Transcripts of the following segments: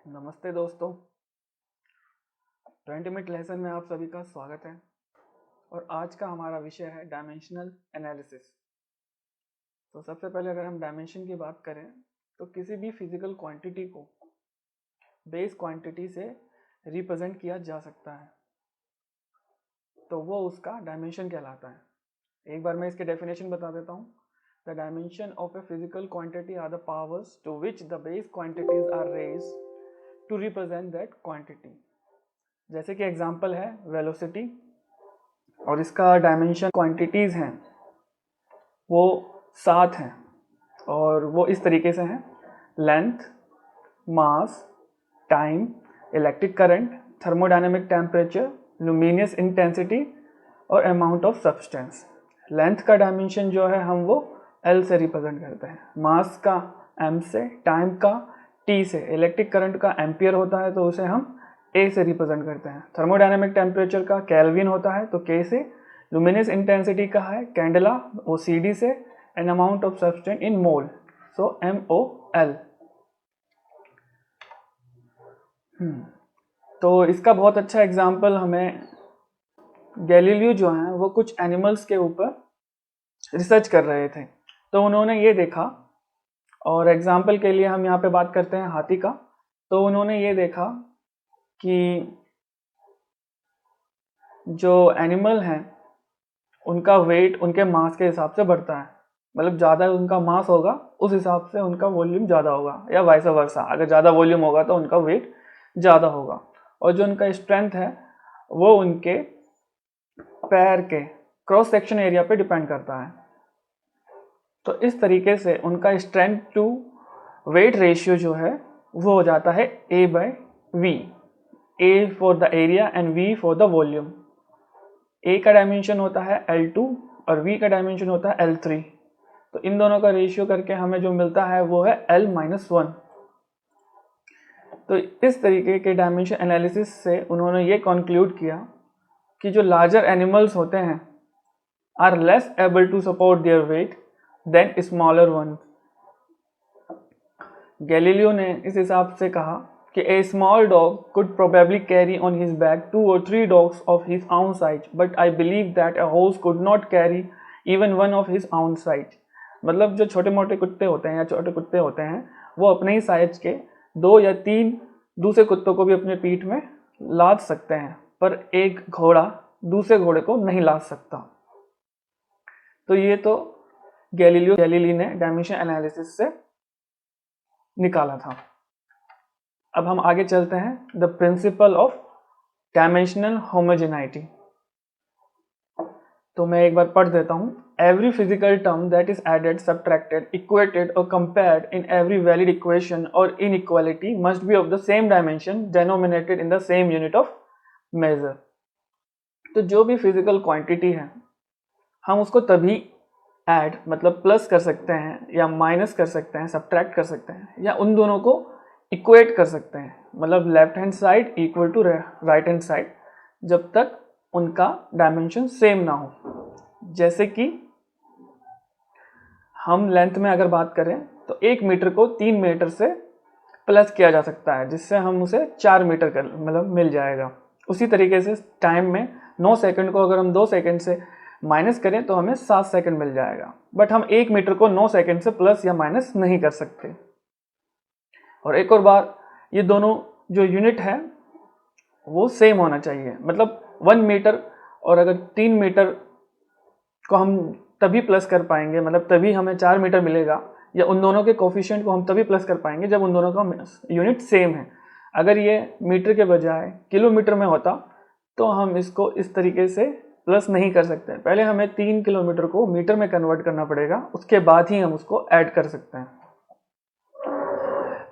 नमस्ते दोस्तों। 20 minute lesson में आप सभी का स्वागत है। और आज का हमारा विषय है डायमेंशनल एनालिसिस। तो सबसे पहले अगर हम डायमेंशन की बात करें तो किसी भी फिजिकल क्वांटिटी को बेस क्वांटिटी से रिप्रेजेंट किया जा सकता है, तो वो उसका डायमेंशन कहलाता है। एक बार मैं इसके डेफिनेशन बता देता हूँ। The dimension of a physical quantity are the powers to which the base quantities are raised to represent that quantity. जैसे कि एग्जांपल है वेलोसिटी, और इसका डायमेंशन क्वांटिटीज़ हैं वो 7 हैं, और वो इस तरीके से हैं: length, mass, time, electric current, thermodynamic temperature, luminous intensity और अमाउंट ऑफ सब्सटेंस। लेंथ का डायमेंशन जो है हम वो L से रिप्रेजेंट करते हैं, मास का M से, टाइम का T से, इलेक्ट्रिक करंट का एम्पियर होता है तो उसे हम A से रिप्रेजेंट करते हैं, थर्मोडायनेमिक टेम्परेचर का केल्विन होता है तो K से, लुमिनियस इंटेंसिटी का है कैंडेला वो CD से, and amount of substance in mole so MOL। तो इसका बहुत अच्छा एग्जाम्पल हमें गैलीलियो जो हैं वो कुछ एनिमल्स के ऊपर रिसर्च कर रहे थे, तो उन्होंने ये देखा, और एग्जाम्पल के लिए हम यहाँ पे बात करते हैं हाथी का। तो उन्होंने ये देखा कि जो एनिमल हैं उनका वेट उनके मास के हिसाब से बढ़ता है, मतलब ज़्यादा उनका मास होगा उस हिसाब से उनका वॉल्यूम ज़्यादा होगा, या वाइस वर्सा, अगर ज़्यादा वॉल्यूम होगा तो उनका वेट ज़्यादा होगा। और जो उनका स्ट्रेंथ है वो उनके पैर के क्रॉस सेक्शन एरिया पे डिपेंड करता है। तो इस तरीके से उनका स्ट्रेंथ टू वेट रेशियो जो है वो हो जाता है A/V, A for the area and V for the volume. A का डायमेंशन होता है L2 और V का डायमेंशन होता है L3। तो इन दोनों का रेशियो करके हमें जो मिलता है वो है L-1। तो इस तरीके के डायमेंशन एनालिसिस से उन्होंने ये कंक्लूड किया कि जो लार्जर एनिमल्स होते हैं are less able to support their weight than smaller one. Galileo ने इस हिसाब से कहा कि a small dog could probably carry on his back 2 or 3 dogs of his own size, but I believe that a horse could not carry even one of his own size। मतलब जो छोटे मोटे कुत्ते होते हैं या छोटे कुत्ते होते हैं वो अपने ही साइज के 2 या 3 दूसरे कुत्तों को भी अपने पीठ में लाद सकते हैं, पर एक घोड़ा दूसरे घोड़े को नहीं लाद सकता। तो ये तो गैलीली ने डायमेंशन एनालिसिस से निकाला था। अब हम आगे चलते हैं the principle of dimensional homogeneity. तो मैं एक बार पढ़ देता हूँ। Every physical term that is added, subtracted, equated और compared in every valid equation और inequality must be of the same dimension denominated in the same unit of measure. तो जो भी फिजिकल क्वांटिटी है हम उसको तभी ऐड मतलब प्लस कर सकते हैं या माइनस कर सकते हैं, सब्ट्रैक्ट कर सकते हैं, या उन दोनों को इक्वेट कर सकते हैं, मतलब left hand side equal to right hand side, जब तक उनका डायमेंशन सेम ना हो। जैसे कि हम लेंथ में अगर बात करें तो 1 मीटर को 3 मीटर से प्लस किया जा सकता है, जिससे हम उसे 4 मीटर कर मतलब मिल जाएगा। उसी तरीके से टाइम में 9 सेकंड को अगर हम 2 सेकंड से माइनस करें तो हमें 7 सेकंड मिल जाएगा, बट हम 1 मीटर को 9 सेकंड से प्लस या माइनस नहीं कर सकते। और एक और बात, ये दोनों जो यूनिट है वो सेम होना चाहिए, मतलब 1 मीटर और अगर 3 मीटर को हम तभी प्लस कर पाएंगे, मतलब तभी हमें 4 मीटर मिलेगा, या उन दोनों के कोफिशिएंट को हम तभी प्लस कर पाएंगे जब उन दोनों का यूनिट सेम है। अगर ये मीटर के बजाय किलोमीटर में होता तो हम इसको इस तरीके से प्लस नहीं कर सकते। पहले हमें 3 किलोमीटर को मीटर में कन्वर्ट करना पड़ेगा, उसके बाद ही हम उसको ऐड कर सकते हैं।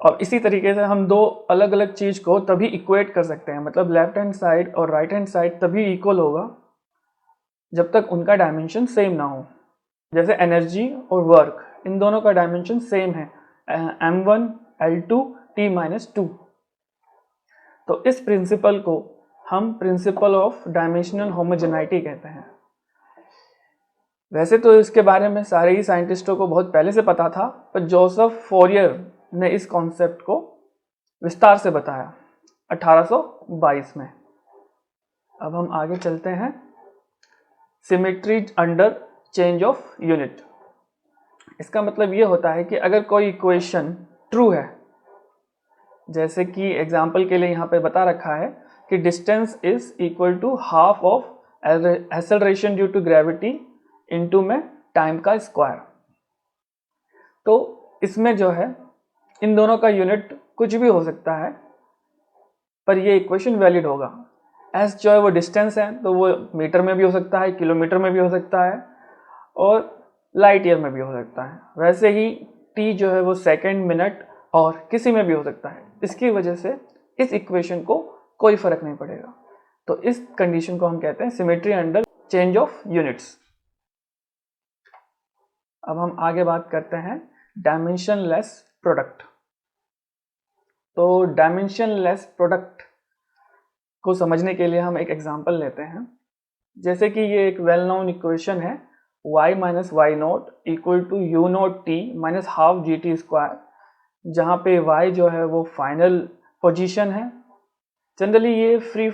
और इसी तरीके से हम दो अलग अलग चीज़ को तभी इक्वेट कर सकते हैं, मतलब लेफ्ट हैंड साइड और राइट हैंड साइड तभी इक्वल होगा जब तक उनका डायमेंशन सेम ना हो। जैसे एनर्जी और वर्क, इन दोनों का डायमेंशन सेम है, m1 L2 T-2। तो इस प्रिंसिपल को हम प्रिंसिपल ऑफ डायमेंशनल होमोजेनिटी कहते हैं। वैसे तो इसके बारे में सारे ही साइंटिस्टों को बहुत पहले से पता था, पर जोसेफ फोरियर ने इस कॉन्सेप्ट को विस्तार से बताया 1822 में। अब हम आगे चलते हैं, symmetry under change of unit. इसका मतलब ये होता है कि अगर कोई इक्वेशन ट्रू है, जैसे कि एग्जाम्पल के लिए यहाँ पे बता रखा है कि distance is equal to half of acceleration due to gravity into में टाइम का स्क्वायर, तो इसमें जो है इन दोनों का यूनिट कुछ भी हो सकता है, पर ये इक्वेशन वैलिड होगा। एस जो है वो डिस्टेंस है, तो वो मीटर में भी हो सकता है, किलोमीटर में भी हो सकता है और लाइट ईयर में भी हो सकता है। वैसे ही टी जो है वो सेकंड, मिनट और किसी में भी हो सकता है। इसकी वजह से इस इक्वेशन को कोई फर्क नहीं पड़ेगा। तो इस कंडीशन को हम कहते हैं symmetry under change of units. अब हम आगे बात करते हैं डायमेंशनलेस प्रोडक्ट। तो डायमेंशनलेस प्रोडक्ट को समझने के लिए हम एक एग्जांपल लेते हैं। जैसे कि ये एक वेल नोन इक्वेशन है, y minus y naught equal to u naught t minus half g t square, जहाँ पे y जो है वो फाइनल पोजीशन है। जनरली ये फ्री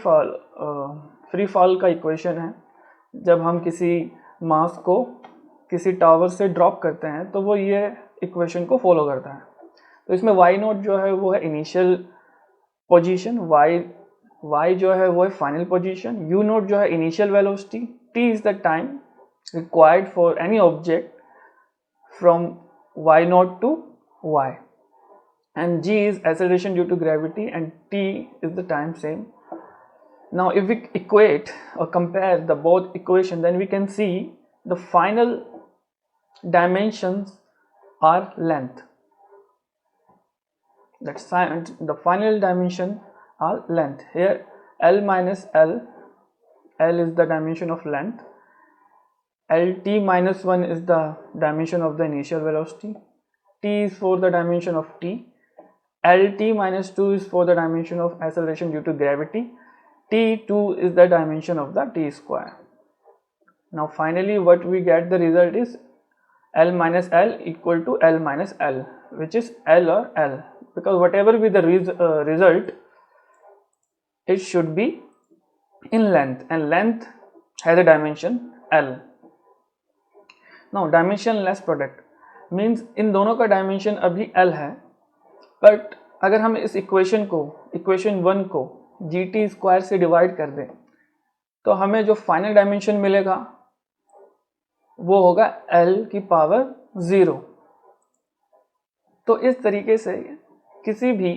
फॉल का इक्वेशन है। जब हम किसी मास को किसी टावर से ड्रॉप करते हैं तो वो ये इक्वेशन को फॉलो करता है। तो इसमें y नोट जो है वो है इनिशियल पोजीशन, y जो है वो है फाइनल पोजीशन, u नोट जो है initial velocity, t is the time required for any object from y naught to y, and g is acceleration due to gravity and t is the time same. Now if we equate or compare the both equation, then we can see the final dimensions are length. That's the final dimension are length. Here L minus L is the dimension of length, Lt minus 1 is the dimension of the initial velocity, t is for the dimension of t, Lt minus 2 is for the dimension of acceleration due to gravity, t2 is the dimension of the t square. Now finally what we get, the result is L minus L equal to L minus L, which is L or L, because whatever be the result, it should be in length, and length has a dimension L. Now dimensionless product means in दोनों का dimension अभी L है, but अगर हम इस equation 1 को जी t square से divide कर दें तो हमें जो फाइनल डायमेंशन मिलेगा वो होगा L की पावर 0। तो इस तरीके से किसी भी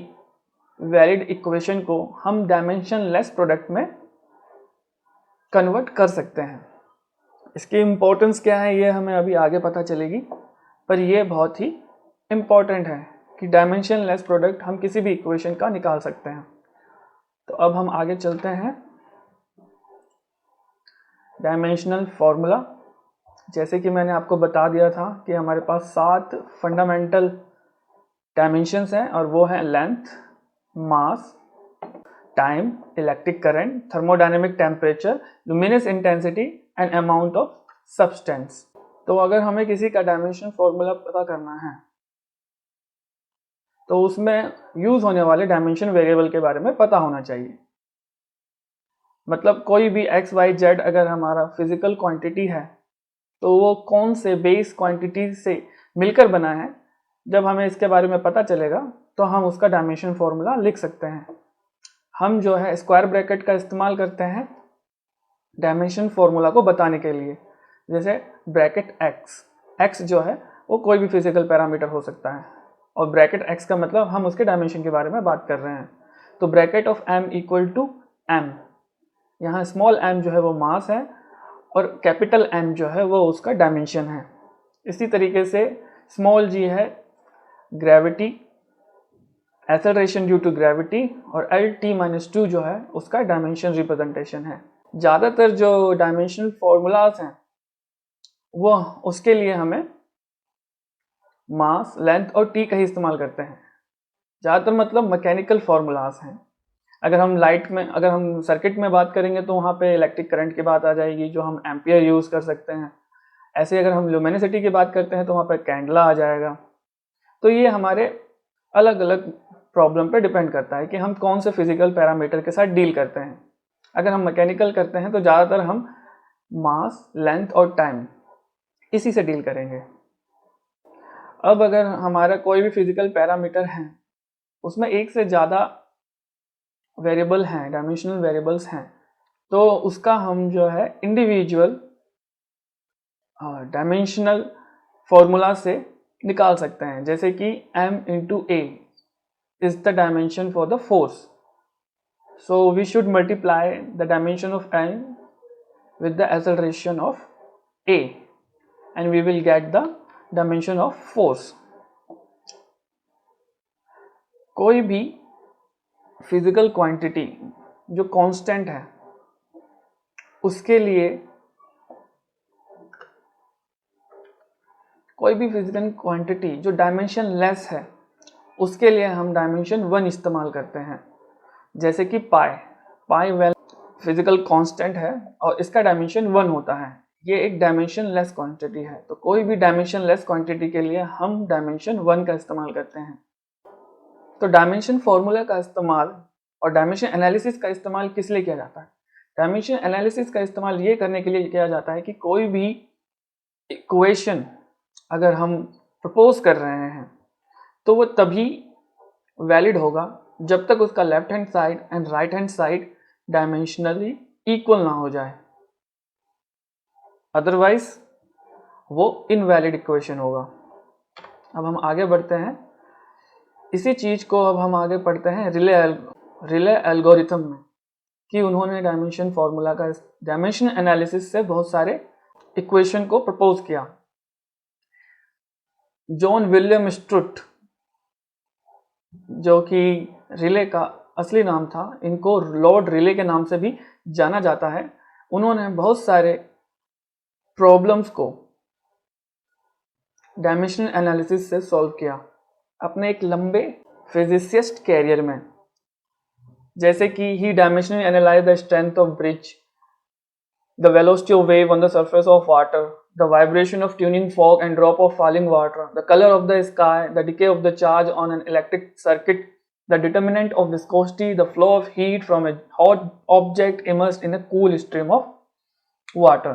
वैलिड इक्वेशन को हम डायमेंशनलेस प्रोडक्ट में कन्वर्ट कर सकते हैं। इसकी इम्पोर्टेंस क्या है ये हमें अभी आगे पता चलेगी, पर यह बहुत ही इम्पोर्टेंट है कि डायमेंशनलेस प्रोडक्ट हम किसी भी इक्वेशन का निकाल सकते हैं। तो अब हम आगे चलते हैं, डायमेंशनल फॉर्मूला। जैसे कि मैंने आपको बता दिया था कि हमारे पास 7 फंडामेंटल डायमेंशंस हैं, और वो हैं length, mass, time, electric current, thermodynamic temperature, luminous intensity and amount of substance. तो अगर हमें किसी का डायमेंशन फॉर्मूला पता करना है तो उसमें यूज होने वाले डायमेंशन वेरिएबल के बारे में पता होना चाहिए। मतलब कोई भी एक्स वाई जेड अगर हमारा फिजिकल क्वांटिटी है तो वो कौन से बेस क्वांटिटी से मिलकर बना है, जब हमें इसके बारे में पता चलेगा तो हम उसका डायमेंशन फॉर्मूला लिख सकते हैं। हम जो है स्क्वायर ब्रैकेट का इस्तेमाल करते हैं डायमेंशन फॉर्मूला को बताने के लिए। जैसे ब्रैकेट एक्स जो है वो कोई भी फिजिकल पैरामीटर हो सकता है, और ब्रैकेट एक्स का मतलब हम उसके डायमेंशन के बारे में बात कर रहे हैं। तो bracket of M equal to M, यहाँ स्मॉल एम जो है वो मास है और कैपिटल एम जो है वो उसका डायमेंशन है। इसी तरीके से स्मॉल जी है gravity, acceleration due to gravity, और Lt-2 जो है उसका डायमेंशन रिप्रेजेंटेशन है। ज़्यादातर जो डायमेंशनल फॉर्मूलाज हैं वो उसके लिए हमें मास, लेंथ और टी का ही इस्तेमाल करते हैं। ज़्यादातर मतलब मैकेनिकल फार्मूलाज हैं। अगर हम सर्किट में बात करेंगे तो वहाँ पे इलेक्ट्रिक करंट की बात आ जाएगी, जो हम एम्पियर यूज़ कर सकते हैं। ऐसे अगर हम ल्यूमिनिसिटी की बात करते हैं तो वहाँ पे कैंडला आ जाएगा। तो ये हमारे अलग अलग प्रॉब्लम पे डिपेंड करता है कि हम कौन से फिजिकल पैरामीटर के साथ डील करते हैं। अगर हम मैकेनिकल करते हैं तो ज़्यादातर हम मास, लेंथ और टाइम इसी से डील करेंगे। अब अगर हमारा कोई भी फिजिकल पैरामीटर है, उसमें एक से ज़्यादा वेरिएबल हैं, डायमेंशनल वेरिएबल्स हैं, तो उसका हम जो है इंडिविजुअल डायमेंशनल फॉर्मूला से निकाल सकते हैं। जैसे कि m into a is the dimension for the force, so we should multiply the dimension of m with the acceleration of a and we will get the dimension of force. कोई भी physical quantity जो constant है, उसके लिए कोई भी physical quantity जो dimension less है, उसके लिए हम डायमेंशन 1 इस्तेमाल करते हैं। जैसे कि पाई वेल फिजिकल कांस्टेंट है और इसका डायमेंशन 1 होता है। ये एक डायमेंशन लेस क्वांटिटी है, तो कोई भी डायमेंशन लेस क्वांटिटी के लिए हम डायमेंशन 1 का इस्तेमाल करते हैं। तो डायमेंशन फॉर्मूला का इस्तेमाल और डायमेंशन एनालिसिस का इस्तेमाल किस लिए किया जाता है? डायमेंशन एनालिसिस का इस्तेमाल ये करने के लिए किया जाता है कि कोई भी इक्वेशन अगर हम प्रपोज कर रहे हैं तो वो तभी वैलिड होगा जब तक उसका left hand side and right hand side dimensionally equal ना हो जाए, अदरवाइज वो इनवैलिड इक्वेशन होगा। अब हम आगे बढ़ते हैं। इसी चीज को अब हम आगे पढ़ते हैं रिले एल्गोरिथम में, कि उन्होंने डायमेंशन फॉर्मूला का डायमेंशन एनालिसिस से बहुत सारे इक्वेशन को प्रपोज किया। जॉन विलियम स्ट्रुट, जो कि रिले का असली नाम था, इनको लॉर्ड रिले के नाम से भी जाना जाता है, उन्होंने बहुत सारे प्रॉब्लम्स को डायमेंशनल एनालिसिस से सॉल्व किया अपने एक लंबे फिजिसिस्ट कैरियर में। जैसे कि ही dimensionally analyse the strength of bridge, the velocity of wave on the surface of water, the vibration of tuning fork and drop of falling water, the color of the sky, the decay of the charge on an electric circuit, the determinant of viscosity, the flow of heat from a hot object immersed in a cool stream of water.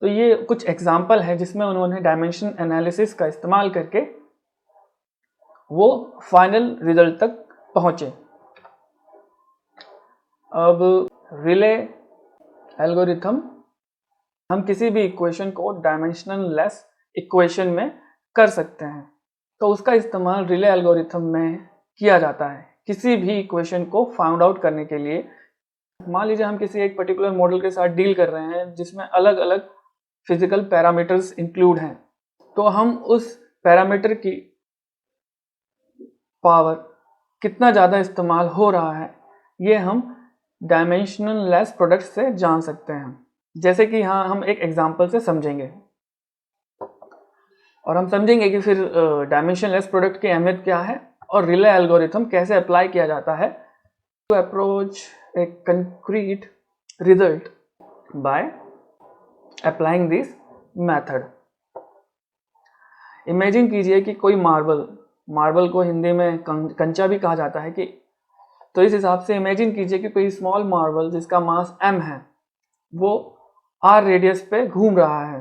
तो ये कुछ example है जिसमें उन्होंने dimension analysis का इस्तेमाल करके वो फाइनल रिजल्ट तक पहुंचे। अब रिले एल्गोरिथम, हम किसी भी इक्वेशन को डायमेंशनल लेस इक्वेशन में कर सकते हैं, तो उसका इस्तेमाल रिले एल्गोरिथम में किया जाता है किसी भी इक्वेशन को फाउंड आउट करने के लिए। मान लीजिए हम किसी एक पर्टिकुलर मॉडल के साथ डील कर रहे हैं जिसमें अलग अलग फिजिकल पैरामीटर्स इंक्लूड हैं, तो हम उस पैरामीटर की पावर कितना ज़्यादा इस्तेमाल हो रहा है, ये हम डायमेंशनल लेस प्रोडक्ट से जान सकते हैं। जैसे कि यहाँ हम एक एग्जांपल से समझेंगे और हम समझेंगे कि फिर डायमेंशन लेस प्रोडक्ट की अहमियत क्या है और रिले एल्गोरिथम कैसे अप्लाई किया जाता है to approach a concrete result by applying this method. Imagine कीजिए कि कोई मार्बल को हिंदी में कंचा भी कहा जाता है कि, तो इस हिसाब से इमेजिन कीजिए कि कोई स्मॉल मार्बल जिसका मास m है, वो r रेडियस पे घूम रहा है।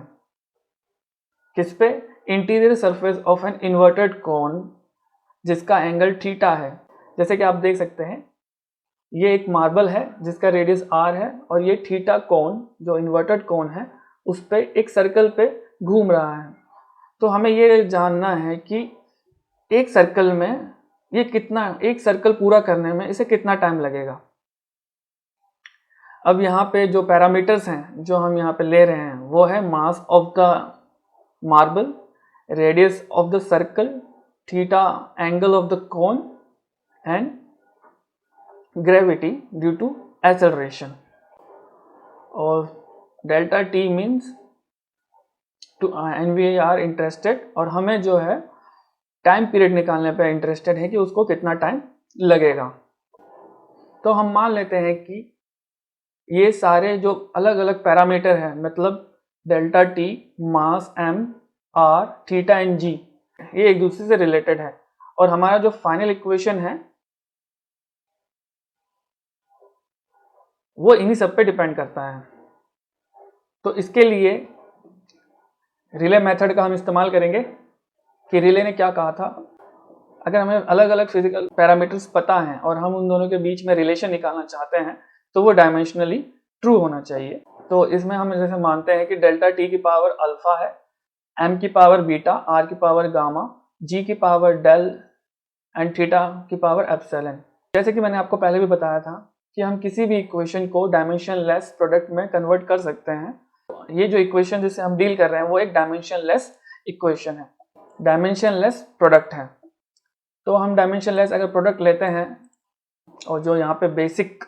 किस पे? Interior surface of an inverted कोन जिसका एंगल थीटा है। जैसे कि आप देख सकते हैं, ये एक मार्बल है जिसका रेडियस r है और ये थीटा कोन जो इन्वर्टेड कोन है उस पे एक सर्कल पे घूम रहा है। तो हमें ये जानना है कि एक सर्कल में ये कितना, एक सर्कल पूरा करने में इसे कितना टाइम लगेगा। अब यहाँ पे जो पैरामीटर्स हैं जो हम यहाँ पे ले रहे हैं वो है mass of the marble, radius of the circle, theta angle of the cone and gravity due to acceleration. और delta T means two, and we are interested, और हमें जो है टाइम पीरियड निकालने पे इंटरेस्टेड है कि उसको कितना टाइम लगेगा। तो हम मान लेते हैं कि ये सारे जो अलग अलग पैरामीटर हैं, मतलब delta T, mass m, r, theta and g, ये एक दूसरे से रिलेटेड है और हमारा जो फाइनल इक्वेशन है वो इन्हीं सब पे डिपेंड करता है। तो इसके लिए रिले मेथड का हम इस्तेमाल करेंगे कि रिले ने क्या कहा था। अगर हमें अलग अलग फिजिकल पैरामीटर्स पता हैं और हम उन दोनों के बीच में रिलेशन निकालना चाहते हैं तो वो डायमेंशनली ट्रू होना चाहिए। तो इसमें हम जैसे मानते हैं कि डेल्टा टी की पावर अल्फा है, एम की पावर बीटा, आर की पावर गामा, जी की पावर डेल एंड थीटा की पावर एप्सिलॉन। जैसे कि मैंने आपको पहले भी बताया था कि हम किसी भी इक्वेशन को डायमेंशनलेस प्रोडक्ट में कन्वर्ट कर सकते हैं। ये जो इक्वेशन जिससे हम डील कर रहे हैं वो एक डायमेंशनलेस इक्वेशन है, डायमेंशनलेस प्रोडक्ट है। तो हम डायमेंशनलेस अगर प्रोडक्ट लेते हैं और जो यहाँ पे बेसिक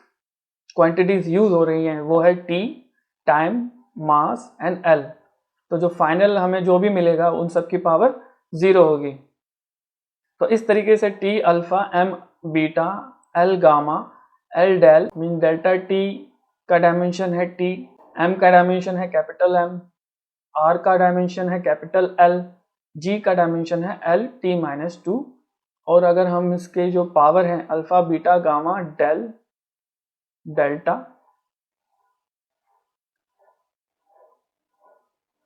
क्वांटिटीज यूज हो रही हैं वो है T, time, mass and L. तो जो फाइनल हमें जो भी मिलेगा उन सब की पावर 0 होगी। तो इस तरीके से T alpha, M beta, L gamma, L del mean delta T का डायमेंशन है टी, एम का डायमेंशन है कैपिटल एम, आर का डायमेंशन है कैपिटल एल, जी का डायमेंशन है एल टी माइनस 2। और अगर हम इसके जो पावर हैं alpha, beta, gamma, del, delta,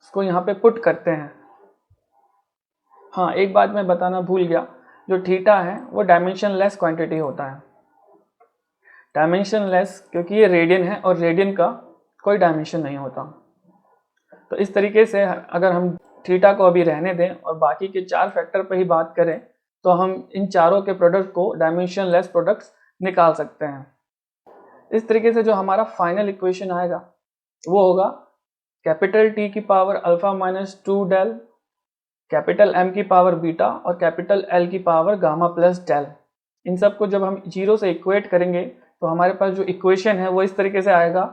इसको यहाँ पे पुट करते हैं। हाँ, एक बात मैं बताना भूल गया, जो थीटा है वो डायमेंशनलेस क्वांटिटी होता है। डायमेंशनलेस क्योंकि ये रेडियन है और रेडियन का कोई डायमेंशन नहीं होता। तो इस तरीके से अगर हम थीटा को अभी रहने दें और बाकी के 4 फैक्टर पर ही बात करें तो हम इन चारों के प्रोडक्ट को डायमेंशनलेस प्रोडक्ट्स निकाल सकते हैं। इस तरीके से जो हमारा फाइनल इक्वेशन आएगा वो होगा कैपिटल टी की power alpha minus 2 del, capital M की पावर बीटा और कैपिटल एल की पावर गामा प्लस डेल। इन सब को जब हम 0 से इक्वेट करेंगे तो हमारे पास जो इक्वेशन है वो इस तरीके से आएगा,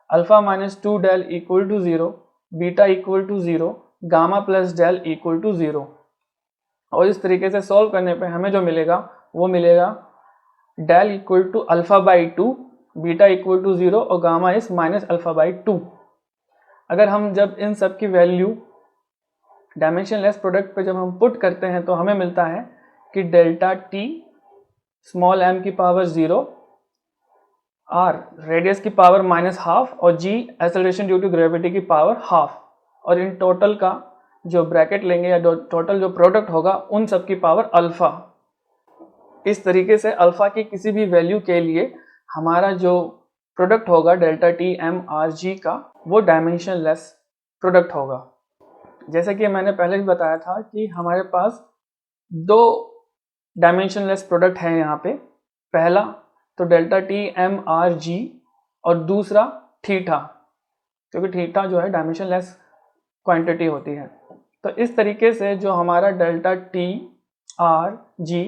alpha minus 2 del equal to 0, beta equal to 0, gamma plus del equal to 0। और इस तरीके से सॉल्व करने पे हमें जो मिलेगा वो मिलेगा del equal to alpha by 2, beta equal to 0 और gamma is minus alpha by 2। अगर हम जब इन सब की वैल्यू डायमेंशनलेस प्रोडक्ट पे जब हम पुट करते हैं तो हमें मिलता है कि डेल्टा टी स्मॉल एम की पावर 0, आर रेडियस की पावर माइनस हाफ और जी एक्सेलरेशन ड्यू टू ग्रेविटी की पावर हाफ। और इन टोटल का जो ब्रैकेट लेंगे या टोटल जो प्रोडक्ट होगा उन सब की पावर अल्फा। इस तरीके से अल्फा की किसी भी वैल्यू के लिए हमारा जो प्रोडक्ट होगा delta T M R g का वो डायमेंशनलेस प्रोडक्ट होगा। जैसे कि मैंने पहले भी बताया था कि हमारे पास 2 डायमेंशनलेस प्रोडक्ट हैं यहाँ पे। पहला तो delta T M R g और दूसरा थीटा, क्योंकि थीटा जो है डायमेंशनलेस क्वांटिटी होती है। तो इस तरीके से जो हमारा डेल्टा टी आर जी,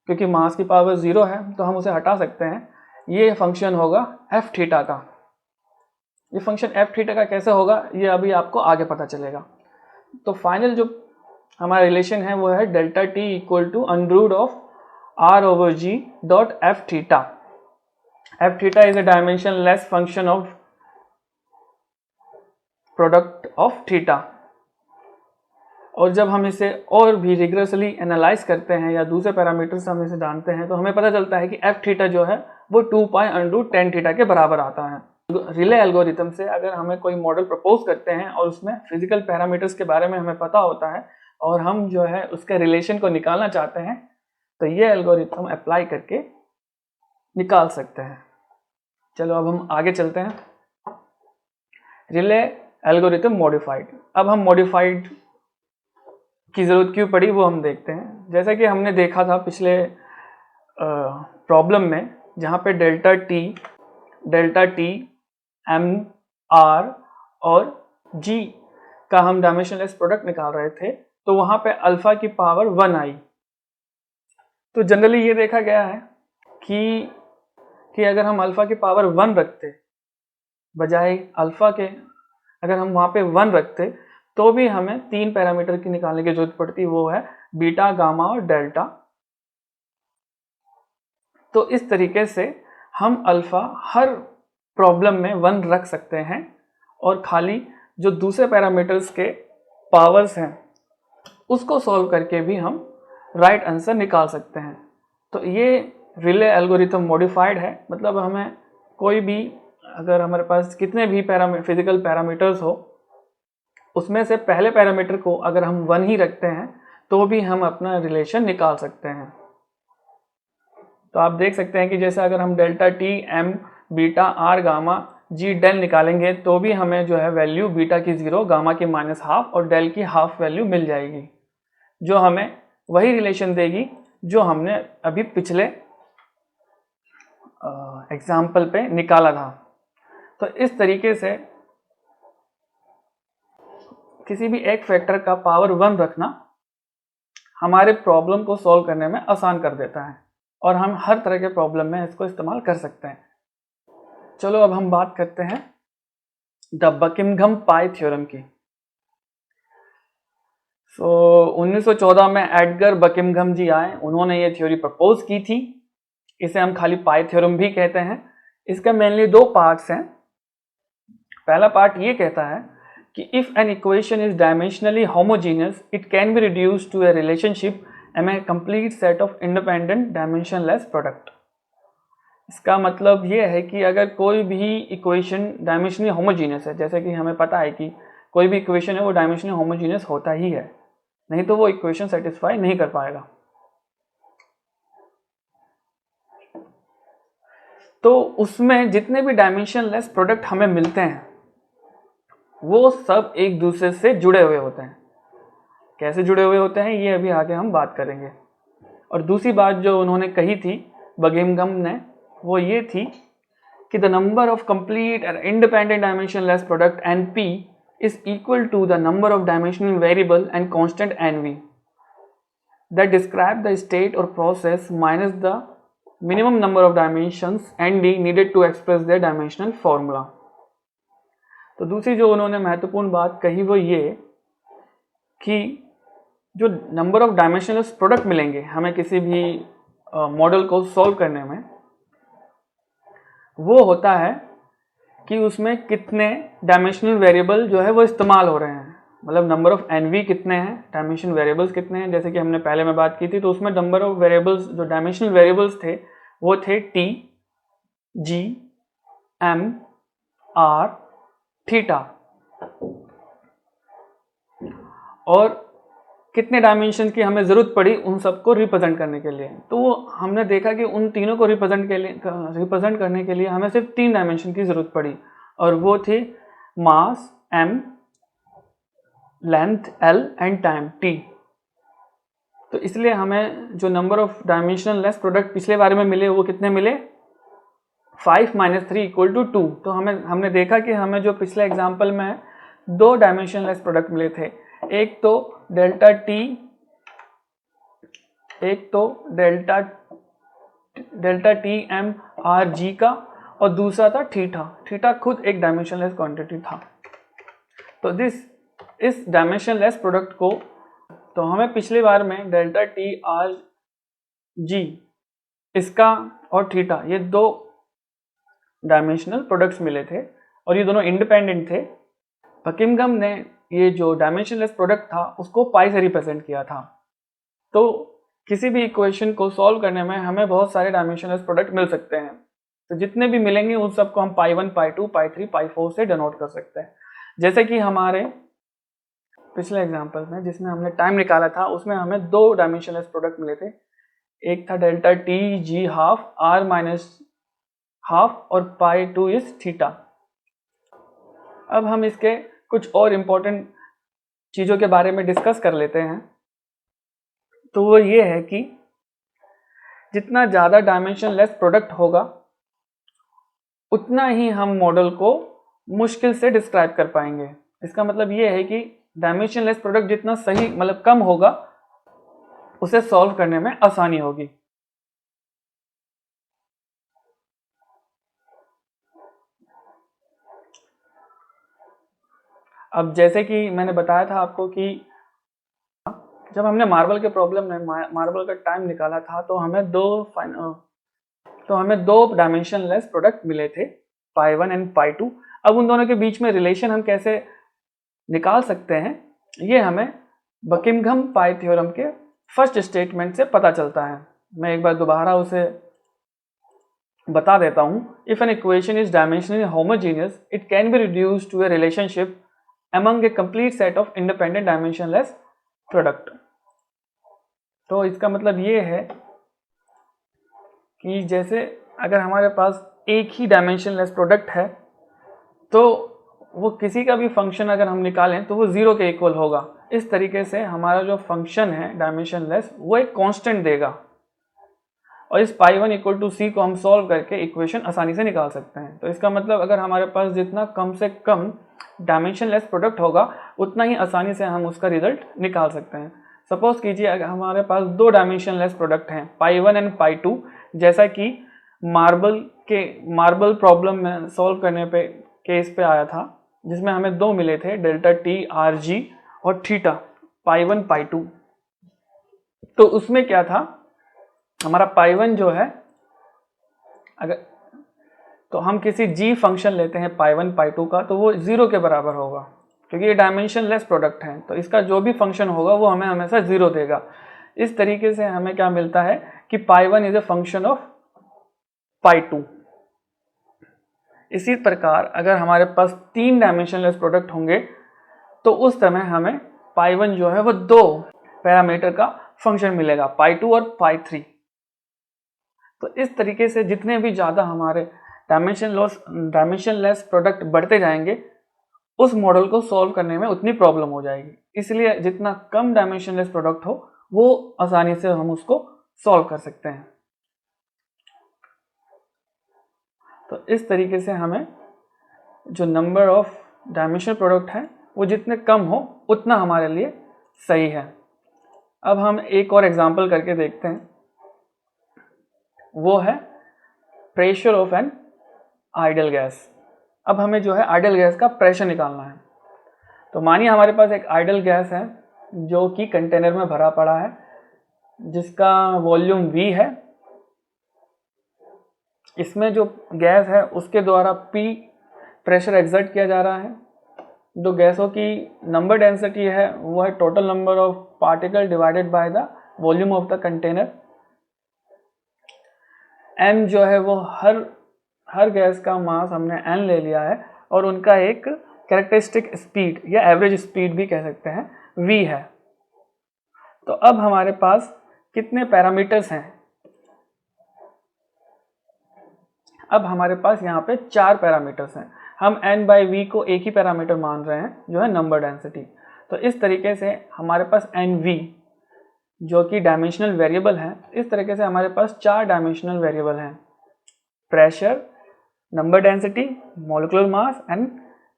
क्योंकि मास की पावर 0 है तो हम उसे हटा सकते हैं, ये फंक्शन होगा एफ थीटा का। ये फंक्शन एफ थीटा का कैसे होगा ये अभी आपको आगे पता चलेगा। तो फाइनल जो हमारा रिलेशन है वो है delta T equal to under of R over g dot f theta. F theta is a dimensionless function of product of theta. और जब हम इसे और भी रिग्रेसली एनालाइज करते हैं या दूसरे पैरामीटर्स हम इसे जानते हैं तो हमें पता चलता है कि एफ थीटा जो है वो 2 पाई अंडर टेन थीटा के बराबर आता है। रिले एल्गोरिथम से अगर हमें कोई मॉडल प्रपोज करते हैं और उसमें फिजिकल पैरामीटर्स के बारे में हमें पता होता है और हम जो है उसके रिलेशन को निकालना चाहते हैं तो ये एल्गोरिथम अप्लाई करके निकाल सकते हैं। चलो अब हम आगे चलते हैं। Relay algorithm modified. अब हम मॉडिफाइड की ज़रूरत क्यों पड़ी वो हम देखते हैं। जैसा कि हमने देखा था पिछले प्रॉब्लम में जहाँ पे डेल्टा टी एम आर और जी का हम डायमेंशनलेस प्रोडक्ट निकाल रहे थे तो वहाँ पे अल्फा की पावर 1 आई। तो जनरली ये देखा गया है कि अगर हम अल्फा की पावर 1 रखते बजाय अल्फा के, अगर हम वहाँ पे 1 रखते तो भी हमें 3 पैरामीटर की निकालने की जरूरत पड़ती, वो है बीटा, गामा और डेल्टा। तो इस तरीके से हम अल्फा हर प्रॉब्लम में 1 रख सकते हैं और खाली जो दूसरे पैरामीटर्स के पावर्स हैं उसको सॉल्व करके भी हम राइट आंसर निकाल सकते हैं। तो ये रिले एल्गोरिथम मॉडिफाइड है, मतलब हमें कोई भी, अगर हमारे पास कितने भी फिजिकल पैरामीटर्स हो, उसमें से पहले पैरामीटर को अगर हम 1 ही रखते हैं तो भी हम अपना रिलेशन निकाल सकते हैं। तो आप देख सकते हैं कि जैसे अगर हम delta T M beta R gamma g del निकालेंगे तो भी हमें जो है वैल्यू बीटा की 0, गामा की -12 और डेल की हाफ वैल्यू मिल जाएगी, जो हमें वही रिलेशन देगी जो हमने अभी पिछले एग्जाम्पल पे निकाला था। तो इस तरीके से किसी भी एक फैक्टर का पावर 1 रखना हमारे प्रॉब्लम को सॉल्व करने में आसान कर देता है, और हम हर तरह के प्रॉब्लम में इसको इस्तेमाल कर सकते हैं। चलो अब हम बात करते हैं द बकिंघम पाई थ्योरम की। 1914 में एडगर बकिंघम जी आए, उन्होंने ये थ्योरी प्रपोज की थी। इसे हम खाली पाई थ्योरम भी कहते हैं। इसका मेनली 2 पार्ट्स हैं। पहला पार्ट ये कहता है कि if an equation is dimensionally homogeneous it can be reduced to a relationship em a complete set of independent dimensionless product. इसका मतलब ये है कि अगर कोई भी इक्वेशन डायमेंशनली होमोजीनियस है, जैसे कि हमें पता है कि कोई भी इक्वेशन है वो डायमेंशनली होमोजीनियस होता ही है, नहीं तो वो इक्वेशन सेटिस्फाई नहीं कर पाएगा। तो उसमें जितने भी डायमेंशनलेस प्रोडक्ट हमें मिलते हैं वो सब एक दूसरे से जुड़े हुए होते हैं। कैसे जुड़े हुए होते हैं ये अभी आगे हम बात करेंगे। और दूसरी बात जो उन्होंने कही थी बकिंघम ने, वो ये थी कि the number of complete and independent dimensionless product NP is equal to the number of dimensional variable and constant NV that describe the state or process minus the minimum number of dimensions ND needed to express their dimensional formula। तो दूसरी जो उन्होंने महत्वपूर्ण बात कही वो ये कि जो नंबर ऑफ डायमेंशनलेस प्रोडक्ट मिलेंगे हमें किसी भी मॉडल को सॉल्व करने में, वो होता है कि उसमें कितने डायमेंशनल वेरिएबल जो है वो इस्तेमाल हो रहे हैं। मतलब नंबर ऑफ NV कितने हैं, डायमेंशन वेरिएबल्स कितने हैं। जैसे कि हमने पहले में बात की थी, तो उसमें नंबर ऑफ वेरिएबल्स जो डायमेंशनल वेरिएबल्स थे वो थे T, G, M, R, theta. और कितने डायमेंशन की हमें ज़रूरत पड़ी उन सबको रिप्रेजेंट करने के लिए। तो हमने देखा कि उन तीनों को रिप्रेजेंट करने के लिए हमें सिर्फ 3 डायमेंशन की ज़रूरत पड़ी, और वो थे मास M, length L and time T। तो इसलिए हमें जो नंबर ऑफ डायमेंशनलेस प्रोडक्ट पिछले बारे में मिले वो कितने मिले, 5 - 3 = 2। तो हमने देखा कि हमें जो पिछले एग्जाम्पल में 2 डायमेंशनलेस प्रोडक्ट मिले थे, एक तो delta T M R g का, और दूसरा था थीटा खुद एक डायमेंशनलेस क्वांटिटी था। तो इस डायमेंशनलेस प्रोडक्ट को तो हमें पिछली बार में डेल्टा टी आर जी इसका और थीटा, ये 2 डायमेंशनल प्रोडक्ट्स मिले थे और ये दोनों इंडिपेंडेंट थे। बकिंघम ने ये जो डायमेंशनलेस प्रोडक्ट था उसको पाई से रिप्रेजेंट किया था। तो किसी भी इक्वेशन को सॉल्व करने में हमें बहुत सारे डायमेंशनलेस प्रोडक्ट मिल सकते हैं। तो जितने भी मिलेंगे उन सबको हम पाई 1, पाई 2, पाई 3, पाई 4 से डिनोट कर सकते हैं। जैसे कि हमारे पिछले एग्जाम्पल में जिसमें हमने टाइम निकाला था उसमें हमें 2 डायमेंशनलेस प्रोडक्ट मिले थे। एक था delta T g half R minus half और पाई 2 इज थीटा। अब हम इसके कुछ और इम्पोर्टेंट चीज़ों के बारे में डिस्कस कर लेते हैं। तो वो ये है कि जितना ज़्यादा डायमेंशनलेस प्रोडक्ट होगा उतना ही हम मॉडल को मुश्किल से डिस्क्राइब कर पाएंगे। इसका मतलब ये है कि डायमेंशनलेस प्रोडक्ट जितना सही मतलब कम होगा उसे सॉल्व करने में आसानी होगी। अब जैसे कि मैंने बताया था आपको कि जब हमने मार्बल के प्रॉब्लम में मार्बल का टाइम निकाला था तो हमें दो डायमेंशनलेस प्रोडक्ट मिले थे, पाई 1 एंड पाई 2। अब उन दोनों के बीच में रिलेशन हम कैसे निकाल सकते हैं ये हमें बकिंघम पाई थ्योरम के फर्स्ट स्टेटमेंट से पता चलता है। मैं एक बार दोबारा उसे बता देता हूं। If an equation is dimensionally homogeneous it can be reduced to a relationship among a complete set of independent dimensionless product. तो इसका मतलब ये है कि जैसे अगर हमारे पास एक ही डायमेंशनलेस प्रोडक्ट है तो वो किसी का भी फंक्शन अगर हम निकालें तो वो जीरो के इक्वल होगा। इस तरीके से हमारा जो फंक्शन है डायमेंशनलेस वो एक कांस्टेंट देगा और इस पाई वन इक्वल टू सी को हम सॉल्व करके इक्वेशन आसानी से निकाल सकते हैं। तो इसका मतलब अगर हमारे पास जितना कम से कम डायमेंशनलेस प्रोडक्ट होगा उतना ही आसानी से हम उसका रिजल्ट निकाल सकते हैं। सपोज कीजिए अगर हमारे पास दो डायमेंशनलेस प्रोडक्ट हैं पाई वन एंड पाई टू, जैसा कि मार्बल प्रॉब्लम में सॉल्व करने पे केस पे आया था जिसमें हमें दो मिले थे डेल्टा टी आर जी और theta pi one pi two. तो उसमें क्या था, हमारा पाई वन जो है अगर तो हम किसी जी फंक्शन लेते हैं पाई वन पाई टू का तो वो जीरो के बराबर होगा क्योंकि ये डायमेंशनलेस प्रोडक्ट है। तो इसका जो भी फंक्शन होगा वो हमें हमेशा जीरो देगा। इस तरीके से हमें क्या मिलता है कि pi one is a function of pi two. इसी प्रकार अगर हमारे पास तीन डायमेंशनलेस प्रोडक्ट होंगे तो उस समय हमें पाई वन जो है वो दो पैरामीटर का फंक्शन मिलेगा पाई टू और पाई थ्री। तो इस तरीके से जितने भी ज़्यादा हमारे डायमेंशनलेस प्रोडक्ट बढ़ते जाएंगे उस मॉडल को सॉल्व करने में उतनी प्रॉब्लम हो जाएगी। इसलिए जितना कम डायमेंशनलेस प्रोडक्ट हो वो आसानी से हम उसको सॉल्व कर सकते हैं। तो इस तरीके से हमें जो नंबर ऑफ डायमेंशनल प्रोडक्ट है वो जितने कम हो उतना हमारे लिए सही है। अब हम एक और एग्जांपल करके देखते हैं, वो है pressure of an ideal gas. अब हमें जो है आइडियल गैस का प्रेशर निकालना है। तो मानिए हमारे पास एक आइडियल गैस है जो कि कंटेनर में भरा पड़ा है जिसका वॉल्यूम V है। इसमें जो गैस है उसके द्वारा P प्रेशर एक्सर्ट किया जा रहा है। जो गैसों की नंबर डेंसिटी है वो है total number of particle divided by the volume of the container. m जो है वो हर गैस का मास हमने n ले लिया है और उनका एक कैरेक्टरिस्टिक स्पीड या एवरेज स्पीड भी कह सकते हैं v है। तो अब हमारे पास कितने पैरामीटर्स हैं, अब हमारे पास यहाँ पे चार पैरामीटर्स हैं। हम n बाई वी को एक ही पैरामीटर मान रहे हैं जो है नंबर डेंसिटी। तो इस तरीके से हमारे पास nv जो कि डायमेंशनल वेरिएबल है, इस तरीके से हमारे पास चार डायमेंशनल वेरिएबल हैं, pressure, number density, molecular mass and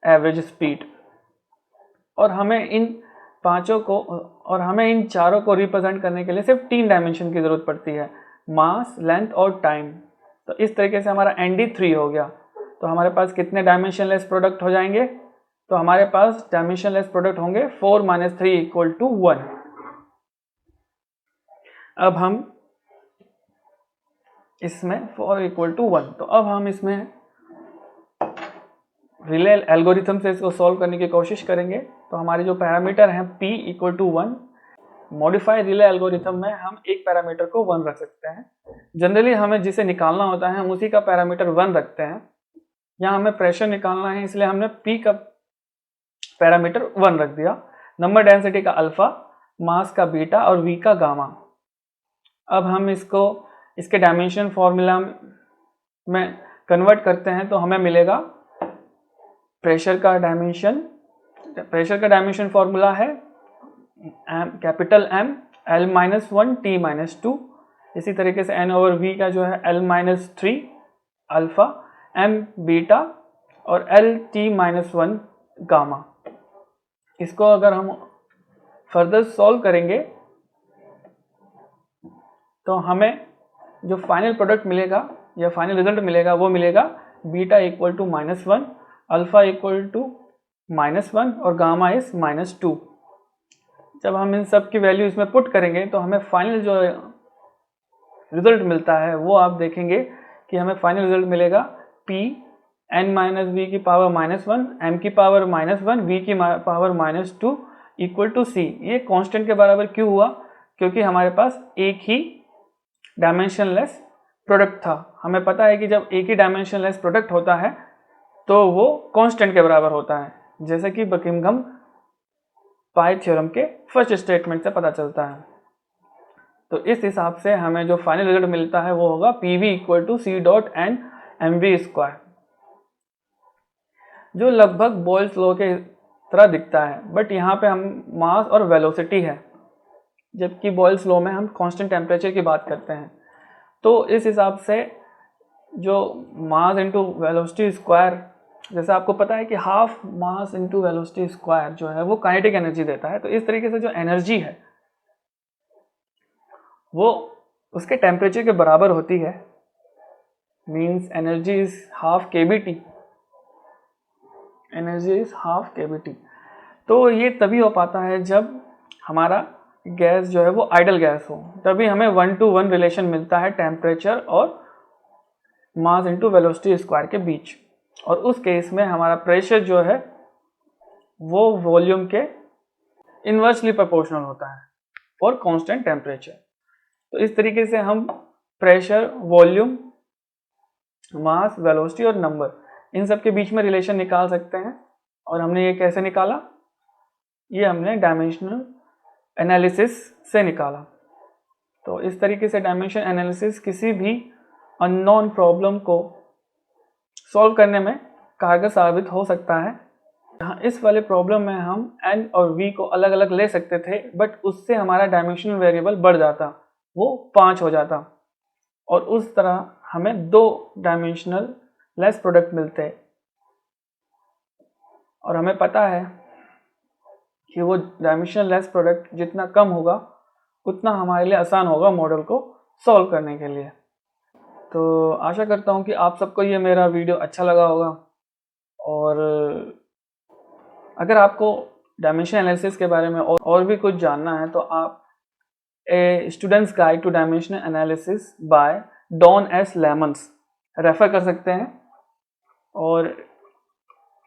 average speed. और हमें इन चारों को रिप्रेजेंट करने के लिए सिर्फ तीन डायमेंशन की ज़रूरत पड़ती है, मास, लेंथ और टाइम। तो इस तरीके से हमारा ND3 हो गया। तो हमारे पास कितने डायमेंशनलेस प्रोडक्ट हो जाएंगे, तो हमारे पास डायमेंशनलेस प्रोडक्ट होंगे 4 - 3 = 1। अब हम इसमें 4 = 1, तो अब हम इसमें रिले एल्गोरिथम से इसको सॉल्व करने की कोशिश करेंगे। तो हमारे जो पैरामीटर हैं P = 1, मॉडिफाई रिले एल्गोरिथम में हम एक पैरामीटर को 1 रख सकते हैं। जनरली हमें जिसे निकालना होता है हम उसी का पैरामीटर 1 रखते हैं। यहाँ हमें प्रेशर निकालना है इसलिए हमने P का पैरामीटर 1 रख दिया, नंबर डेंसिटी का अल्फा, मास का बीटा और V का गामा। अब हम इसके डायमेंशन फॉर्मूला में कन्वर्ट करते हैं तो हमें मिलेगा प्रेशर का डायमेंशन फॉर्मूला है कैपिटल M L-1 T-2। इसी तरीके से N/V का जो है L-3 अल्फा, M बीटा और L-T-1 गामा। इसको अगर हम फर्दर सॉल्व करेंगे तो हमें जो फाइनल प्रोडक्ट मिलेगा या फाइनल रिजल्ट मिलेगा वो मिलेगा बीटा = -1, अल्फा = -1 और गामा इज -2। जब हम इन सब की वैल्यू इसमें पुट करेंगे तो हमें फाइनल जो रिजल्ट मिलता है वो आप देखेंगे कि हमें फाइनल रिजल्ट मिलेगा P n - v की पावर -1, m की पावर -1, v की पावर -2 = C। ये कांस्टेंट के बराबर क्यों हुआ, क्योंकि हमारे पास एक ही डायमेंशनलेस प्रोडक्ट था। हमें पता है कि जब एक ही डायमेंशनलेस प्रोडक्ट होता है तो वो कांस्टेंट के बराबर होता है, जैसे कि बकिंघम पाई थ्योरम के फर्स्ट स्टेटमेंट से पता चलता है। तो इस हिसाब से हमें जो फाइनल रिजल्ट मिलता है वो होगा PV = C.N mv², जो लगभग बॉयल्स लॉ के तरह दिखता है, बट यहाँ पे हम मास और वेलोसिटी है, जबकि बॉयल्स लॉ में हम कांस्टेंट टेम्परेचर की बात करते हैं। तो इस हिसाब से जो मास इंटू वेलोसिटी स्क्वायर, जैसे आपको पता है कि half mass into velocity square जो है वो काइनेटिक एनर्जी देता है, तो इस तरीके से जो एनर्जी है वो उसके टेम्परेचर के बराबर होती है। Means energy is half kBT, energy is half kBT। तो ये तभी हो पाता है जब हमारा गैस जो है वो आइडल गैस हो, तभी हमें 1:1 रिलेशन मिलता है टेम्परेचर और मास इंटू वेलोसिटी स्क्वायर के बीच। और उस केस में हमारा प्रेशर जो है वो वॉल्यूम के इन्वर्सली प्रोपोर्शनल होता है और कांस्टेंट टेम्परेचर। तो इस तरीके से हम प्रेशर, वॉल्यूम, मास, वेलोसिटी और नंबर, इन सब के बीच में रिलेशन निकाल सकते हैं। और हमने ये कैसे निकाला? ये हमने डायमेंशनल एनालिसिस से निकाला। तो इस तरीके से डायमेंशन एनालिसिस किसी भी अननोन प्रॉब्लम को सॉल्व करने में कारगर साबित हो सकता है। यहाँ इस वाले प्रॉब्लम में हम n और v को अलग अलग ले सकते थे, बट उससे हमारा डायमेंशनल वेरिएबल बढ़ जाता, वो 5 हो जाता, और उस तरह हमें 2 डायमेंशनल लेस प्रोडक्ट मिलते। और हमें पता है कि वो डायमेंशनल लेस प्रोडक्ट जितना कम होगा उतना हमारे लिए आसान होगा मॉडल को सॉल्व करने के लिए। तो आशा करता हूँ कि आप सबको ये मेरा वीडियो अच्छा लगा होगा। और अगर आपको डायमेंशन एनालिसिस के बारे में और भी कुछ जानना है तो आप a students guide to dimensional analysis by Don S Lemons refer कर सकते हैं। और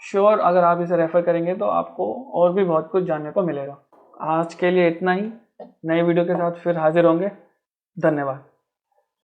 श्योर अगर आप इसे रेफ़र करेंगे तो आपको और भी बहुत कुछ जानने को मिलेगा। आज के लिए इतना ही, नई वीडियो के साथ फिर हाजिर होंगे। धन्यवाद।